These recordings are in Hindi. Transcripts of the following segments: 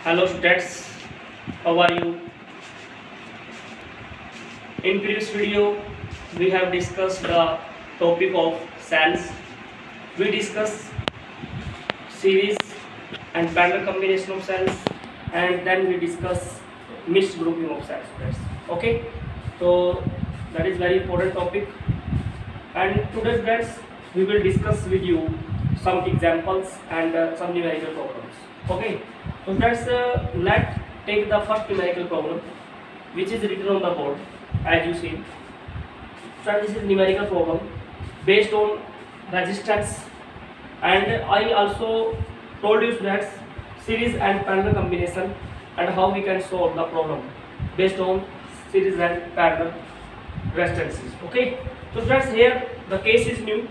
Hello students, how are you? In previous video, we have discussed the topic of cells. We discussed series and parallel combination of cells, and then we discuss mixed grouping of cells. Okay, so that is very important topic. And today, friends, we will discuss with you some examples and some numerical problems. Okay, so let's take the first numerical problem, which is written on the board as you see. So this is numerical problem based on resistance, and I also told you that series and parallel combination and how we can solve the problem based on series and parallel resistances. Okay, so friends, here the case is new.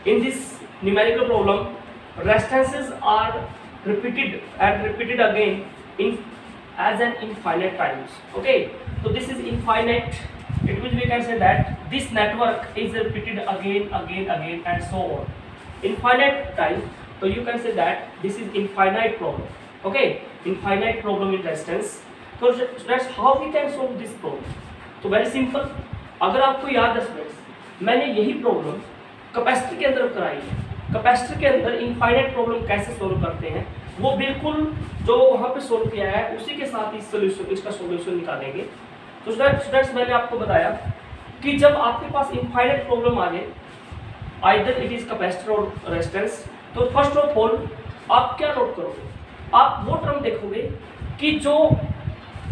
In this numerical problem, resistances are repeated and repeated again in as an infinite times. Okay, so this is infinite. It means we can say that this network is repeated again and so on infinite times. So you can say that this is infinite problem. Okay, infinite problem in resistance. So that's how we can solve this problem. तो वेरी सिंपल, अगर आपको याद है स्टूडेंट्स, मैंने यही प्रॉब्लम कैपेसिटर के अंदर कराई है। कैपेसिटर के अंदर इनफाइनाइट प्रॉब्लम कैसे सोल्व करते हैं वो बिल्कुल जो वहाँ पे सोल्व किया है उसी के साथ इस सोल्यूशन इसका सोल्यूशन निकालेंगे। तो स्टूडेंट्स, मैंने आपको बताया कि जब आपके पास इनफाइनाइट प्रॉब्लम आ जाए, आइदर इट इज कैपेसिटर और रेजिस्टेंस, तो फर्स्ट ऑफ ऑल आप क्या नोट करोगे, आप वो टर्म देखोगे कि जो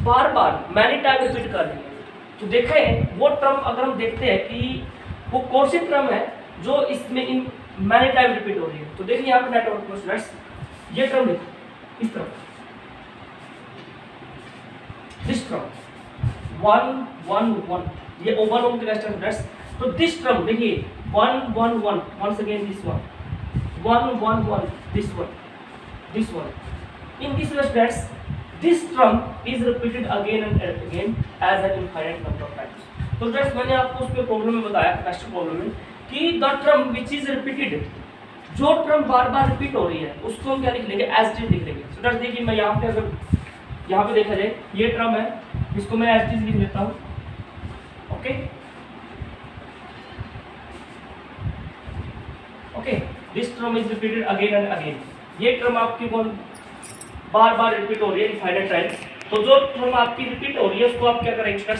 बार बार मैनी टाइम रिपीट कर रही है। तो देखें वो टर्म अगर हम देखते हैं कि वो कौन सी टर्म है जो इसमें इन मैनी टाइम रिपीट हो रही है। तो देखिए यहाँ पे नेटवर्क में स्टूडेंट्स, ये टर्म देखो इस तरफ, दिस टर्म 1 1 1, ये ओवर ओम की रेजिस्टेंस स्टूडेंट्स। तो दिस टर्म देखिए 1 1 1, once again this one 1 1 1, this one in this students, this term is repeated again and again as an infinite number of times. तो फ्रेंड्स, मैंने आपको उसके प्रॉब्लम में बताया, कैपेसिटर प्रॉब्लम में, कि the term which is repeated, जो टर्म बार बार रिपीट हो रही है उसको हम क्या लिख लेंगे, एज टी लिख लेंगे। तो फ्रेंड्स देखिए, मैं यहाँ पे अगर यहाँ पे देखा जाए ये टर्म है, इसको मैं एज टी लिख लेता हूँ। Okay okay, this term is repeated again and again. ये टर्म आपकी कौन बार बार रिपीट हो रही है इनफाइनाइट टाइम्स। तो जो टर्म आपकी रिपीट हो रही है उसको आप क्या करेंगे,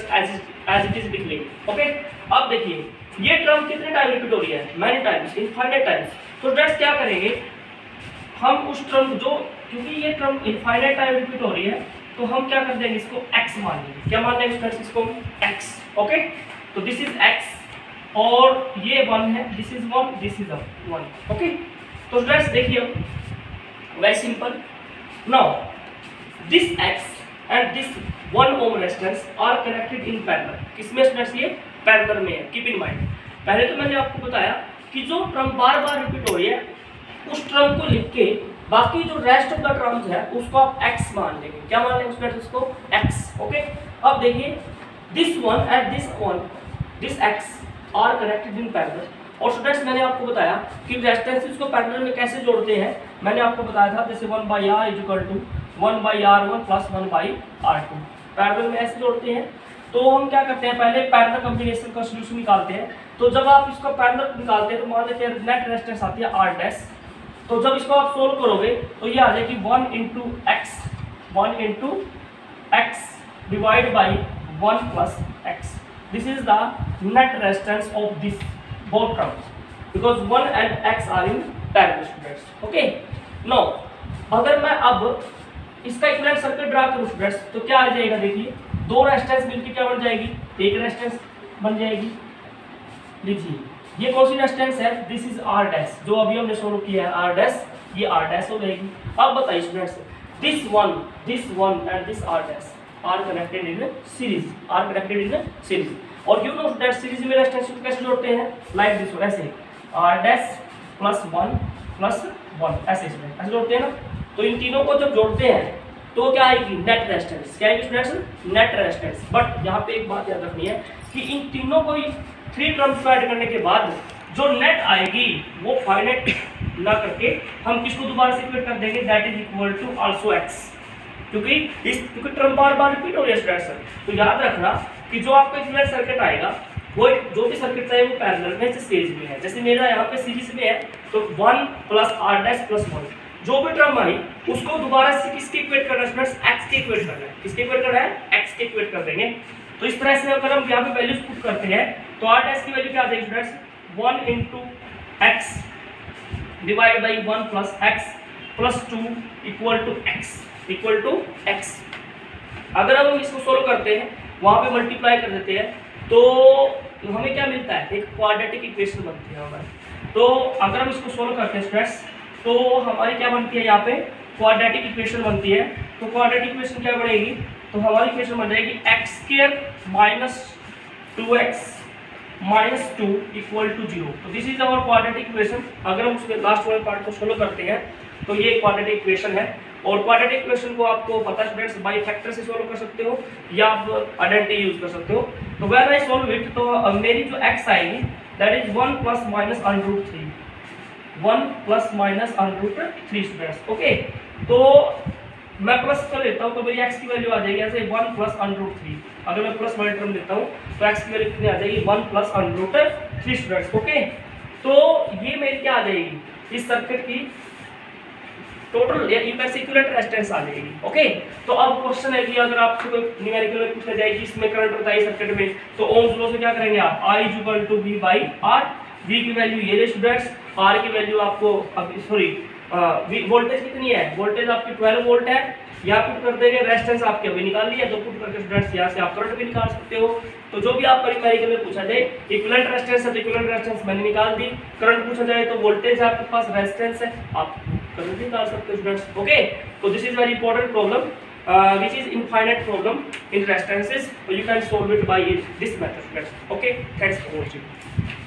एज इट इज लिख लेंगे। ओके, अब देखिए ये टर्म कितने टाइम रिपीट हो रही है, मैनी टाइम्स, इनफाइनाइट टाइम्स। तो फ्रेंड्स क्या करेंगे हम उस टर्म जो, क्योंकि ये टर्म इनफाइनाइट टाइम रिपीट हो रही है तो हम क्या कर देंगे, इसको x मान लेंगे। क्या मान लेंगे फ्रेंड्स, इसको x। ओके, तो दिस इज x और ये 1 है, this is 1, this is 1। Okay, तो फ्रेंड्स देखिए very simple. Now, this X and this 1 ohm resistance are connected in parallel. किसमें स्टूडेंट्स, ये पैरेलल में है। कीप इन माइंड, पहले तो मैंने आपको बताया कि जो टर्म बार बार रिपीट हो रही है उस टर्म को लिख के बाकी जो रेस्ट ऑफ द टर्म्स है उसको आप X मान लेंगे। क्या मान लेंगे स्टूडेंट्स, उसको X। ओके, अब देखिए this one and this X are connected in parallel. और स्टूडेंट्स मैंने आपको बताया कि रेजिस्टेंसेस को पैरेलल में कैसे जोड़ते हैं। मैंने आपको बताया था जैसे 1/R is equal to 1/R1 plus 1/R2, parallel में ऐसे जोड़ते हैं। तो हम क्या करते हैं, पहले पैरेलल कॉम्बिनेशन का सॉल्यूशन निकालते हैं। तो जब आप इसको पैरेलल निकालते हैं तो मान लेते हैं नेट रेजिस्टेंस आती है R डैश। तो जब इसको आप सोल्व करोगे तो ये आ जाएगी 1 into x divide by 1 plus x। This is the net resistance of this both terms because 1 and x are in parallel students. Okay, now अगर मैं अब इसका इक्विवेलेंट सर्किट ड्रा करूं स्टूडेंट्स तो क्या आ जाएगा, देखिए दो रेजिस्टेंस मिलकर क्या बन जाएगी, एक रेजिस्टेंस बन जाएगी। लिखिए ये कौन सी रेजिस्टेंस है, दिस इज R डैश, जो अभी हमने सोल्व किया है R डैश, ये R डैश हो जाएगी। अब बताइए students, this one and this R dash are connected in series. और यू नो दैट सीरीज में रेजिस्टेंस को कैसे जोड़ते हैं, लाइक दिस, ऐसे R डैश प्लस 1 ऐसे जोड़ते हैं ना। तो इन तीनों को जब जोड़ते हैं तो क्या आएगी, नेट रेजिस्टेंस। क्या आएगी स्टूडेंट्स, नेट रेजिस्टेंस। बट यहाँ पे एक बात याद रखनी है कि इन तीनों को 3 टर्म्स को ऐड करने के बाद जो नेट आएगी वो फाइनाइट ना करके हम किसको दोबारा से इक्वेट कर देंगे, that is equal to also x. क्योंकि टर्म बार बार रिपीट हो रही है स्टूडेंट्स। तो याद रखना कि जो आपका इक्विवेलेंट सर्किट आएगा वो जो भी सर्किट चाहे वो पैरेलल में सीरीज में है। जैसे मेरा यहाँ पे सीरीज में है तो 1 प्लस आर डैश प्लस 1, जो भी टर्म आई उसको दोबारा से किसके इक्वेट करना है स्टूडेंट्स, एक्स के इक्वेट करना है। किसके इक्वेट करना है, एक्स के इक्वेट कर देंगे। तो इस तरह से अगर हम यहाँ पे वैल्यूज पुट करते हैं तो आर डैश की वैल्यू क्या आ जाएगी students, 1 into x divide by 1 plus x plus 2 equal to x. अगर हम इसको सोल्व करते हैं वहाँ पे मल्टीप्लाई कर देते हैं तो हमें क्या मिलता है, एक क्वाड्रेटिक इक्वेशन बनती है हमारी। तो अगर हम इसको सोल्व करते हैं स्टूडेंट्स तो हमारी क्या बनती है, यहाँ पे क्वाड्रेटिक इक्वेशन बनती है। तो क्वाड्रेटिक इक्वेशन क्या बनेगी, तो हमारी इक्वेशन बन जाएगी x square minus 2x minus 2 equal to 0। तो this is our quadratic equation. अगर हम उसके लास्ट वाले पार्ट को सोल्व करते हैं तो ये क्वाड्रेटिक इक्वेशन है। और क्वाड्रेटिक इक्वेशन को आपको पता स्टूडेंट्स बाई फैक्टर से सोल्व कर सकते हो या आप आइडेंटिटी यूज कर सकते हो। तो व्हेन आई सोल्व इट तो मेरी जो x आएगी that is 1 plus minus under root 3, 1 plus minus under root 3 students. Okay, तो मैं प्लस कर लेता हूँ तो मेरी x की वैल्यू आ जाएगी ऐसे 1 प्लस अंडर रूट 3। अगर मैं प्लस वाले टर्म लेता हूँ तो x की वैल्यू कितनी आ जाएगी, 1 plus under root 3 students. Okay, तो ये मेरी क्या आ जाएगी, इस सर्किट की टोटल इक्विवेलेंट रेजिस्टेंस आ जाएगी। ओके, तो अब क्वेश्चन है कि अगर आपको कोई न्यूमेरिकल में पूछा जाए कि इसमें करंट बताइए सर्किट में, तो ओम्स लॉ से क्या करेंगे आप, I equal to V by R। V की वैल्यू ये रही स्टूडेंट्स, R की वैल्यू आपको वोल्टेज कितनी है, वोल्टेज आपकी 12 वोल्ट है। यहाँ पुट कर देंगे, रेजिस्टेंस आपके अभी निकाल लिया, तो पुट करके स्टूडेंट्स यहाँ से आप करंट भी निकाल सकते हो। तो जो भी आप न्यूमेरिकल में पूछा जाए इक्विवेलेंट रेजिस्टेंस है तो इक्विवेलेंट रेजिस्टेंस मैंने निकाल दी, करंट पूछा जाए तो वोल्टेज आपके पास, रेजिस्टेंस है आप करंट निकाल सकते हो स्टूडेंट्स। ओके, तो this is very important problem which is infinite problem in resistances, so you can solve it by this method. Okay, thanks for watching.